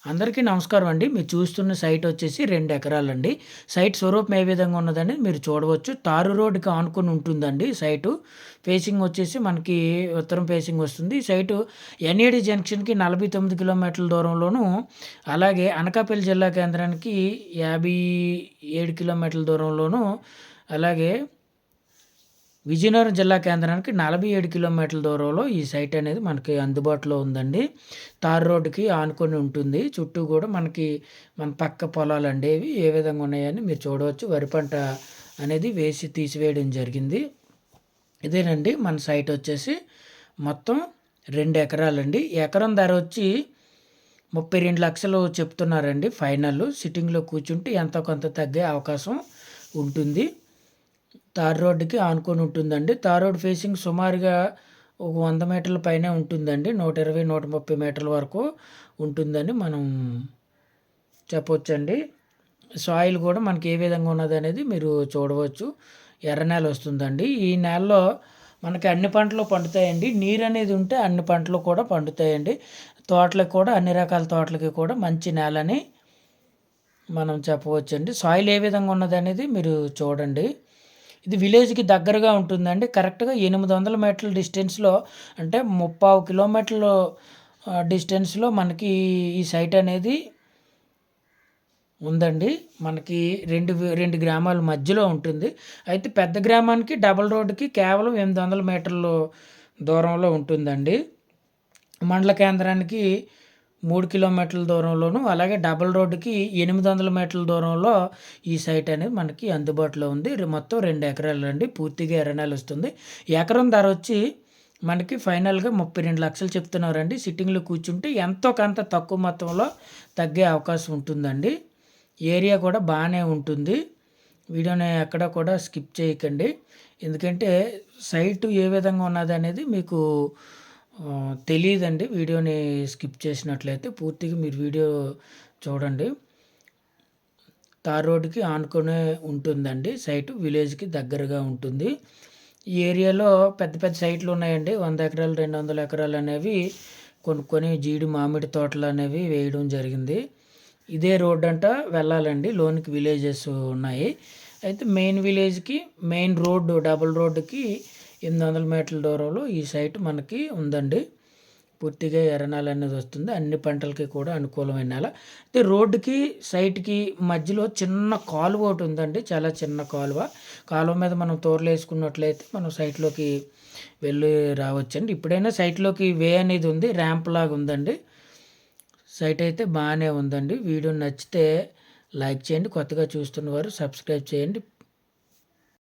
అందరికీ నమస్కారం అండి. మీరు చూస్తున్న సైట్ వచ్చేసి 2 ఎకరాలండి. సైట్ స్వరూపం ఏ విధంగా ఉన్నదని మీరు చూడవచ్చు. తారు రోడ్డుకి ఆనుకొని ఉంటుందండి సైటు. ఫేసింగ్ వచ్చేసి మనకి ఉత్తరం ఫేసింగ్ వస్తుంది. ఈ సైటు ఎన్ఏడి జంక్షన్‌కి 49 కిలోమీటర్ల దూరంలోను, అలాగే అనకాపల్లి జిల్లా కేంద్రానికి 57 కిలోమీటర్ల దూరంలోను, అలాగే విజయనగరం జిల్లా కేంద్రానికి 47 కిలోమీటర్ల దూరంలో ఈ సైట్ అనేది మనకి అందుబాటులో ఉందండి. తార్ రోడ్డుకి ఆనుకొని ఉంటుంది. చుట్టూ కూడా మన పక్క పొలాలండి ఇవి ఏ విధంగా ఉన్నాయని మీరు చూడవచ్చు. వరి పంట అనేది వేసి తీసివేయడం జరిగింది. ఇదేనండి మన సైట్ వచ్చేసి మొత్తం 2 ఎకరాలండి. ఎకరం ధర వచ్చి 32 లక్షలు చెప్తున్నారండి ఫైనల్. సిట్టింగ్‌లో కూర్చుంటే ఎంతో కొంత తగ్గే అవకాశం ఉంటుంది. తార్ రోడ్డుకి ఆనుకొని ఉంటుందండి. తార్ రోడ్ ఫేసింగ్ సుమారుగా ఒక 100 మీటర్ల పైనే ఉంటుందండి. 120, 130 మీటర్ల వరకు ఉంటుందని మనం చెప్పొచ్చండి. సాయిల్ కూడా మనకి ఏ విధంగా ఉన్నదనేది మీరు చూడవచ్చు. ఎర్ర నేల వస్తుందండి. ఈ నేలలో మనకి అన్ని పంటలు పండుతాయండి. నీరు అనేది ఉంటే అన్ని పంటలు కూడా పండుతాయండి. తోటలకు కూడా అన్ని రకాల తోటలకి కూడా మంచి నేలని మనం చెప్పవచ్చండి. సాయిల్ ఏ విధంగా ఉన్నదనేది మీరు చూడండి. ఇది విలేజ్‌కి దగ్గరగా ఉంటుందండి. కరెక్ట్‌గా 800 మీటర్ల డిస్టెన్స్‌లో, అంటే 30 కిలోమీటర్లు డిస్టెన్స్‌లో మనకి ఈ సైట్ అనేది ఉందండి. మనకి 2 గ్రామాల మధ్యలో ఉంటుంది. అయితే పెద్ద గ్రామానికి డబుల్ రోడ్డుకి కేవలం 800 మీటర్లు దూరంలో ఉంటుందండి. మండల కేంద్రానికి 3 కిలోమీటర్ల దూరంలోను, అలాగే డబుల్ రోడ్డుకి 800 మీటర్ల దూరంలో ఈ సైట్ అనేది మనకి అందుబాటులో ఉంది. మొత్తం 2 ఎకరాలండి. పూర్తిగా ఎర్ర నేల వస్తుంది. ఎకరం ధర వచ్చి మనకి ఫైనల్‌గా 32 లక్షలు చెప్తున్నారండి. సిట్టింగ్‌లో కూర్చుంటే ఎంతో కొంత తక్కువ మొత్తంలో తగ్గే అవకాశం ఉంటుందండి. ఏరియా కూడా బాగానే ఉంటుంది. వీడియోని ఎక్కడ కూడా స్కిప్ చేయకండి. ఎందుకంటే సైటు ఏ విధంగా ఉన్నదనేది మీకు తెలీదండి. వీడియోని స్కిప్ చేసినట్లయితే పూర్తిగా మీరు వీడియో చూడండి. తార్ రోడ్డుకి ఆనుకునే ఉంటుందండి సైటు. విలేజ్‌కి దగ్గరగా ఉంటుంది. ఈ ఏరియాలో పెద్ద పెద్ద సైట్లు ఉన్నాయండి. 100 ఎకరాలు, 200 ఎకరాలు అనేవి కొనుక్కొని మామిడి తోటలు అనేవి వేయడం జరిగింది. ఇదే రోడ్ అంట వెళ్ళాలండి. లోనికి విలేజెస్ ఉన్నాయి. అయితే మెయిన్ రోడ్డు, డబుల్ రోడ్డుకి 800 మీటర్ల దూరంలో ఈ సైట్ మనకి ఉందండి. పూర్తిగా ఎర్ర నేల అనేది వస్తుంది. అన్ని పంటలకి కూడా అనుకూలమైన నేల. అయితే రోడ్డుకి సైట్‌కి మధ్యలో చిన్న కాలువ ఒకటి ఉందండి. చాలా చిన్న కాలువ. కాలువ మీద మనం తోరలు వేసుకున్నట్లయితే మనం సైట్‌లోకి వెళ్ళి రావచ్చండి. ఇప్పుడైనా సైట్‌లోకి వే అనేది ఉంది. ర్యాంప్ లాగా ఉందండి. సైట్ అయితే బాగానే ఉందండి. వీడియో నచ్చితే లైక్ చేయండి. కొత్తగా చూస్తున్నవారు సబ్స్క్రైబ్ చేయండి.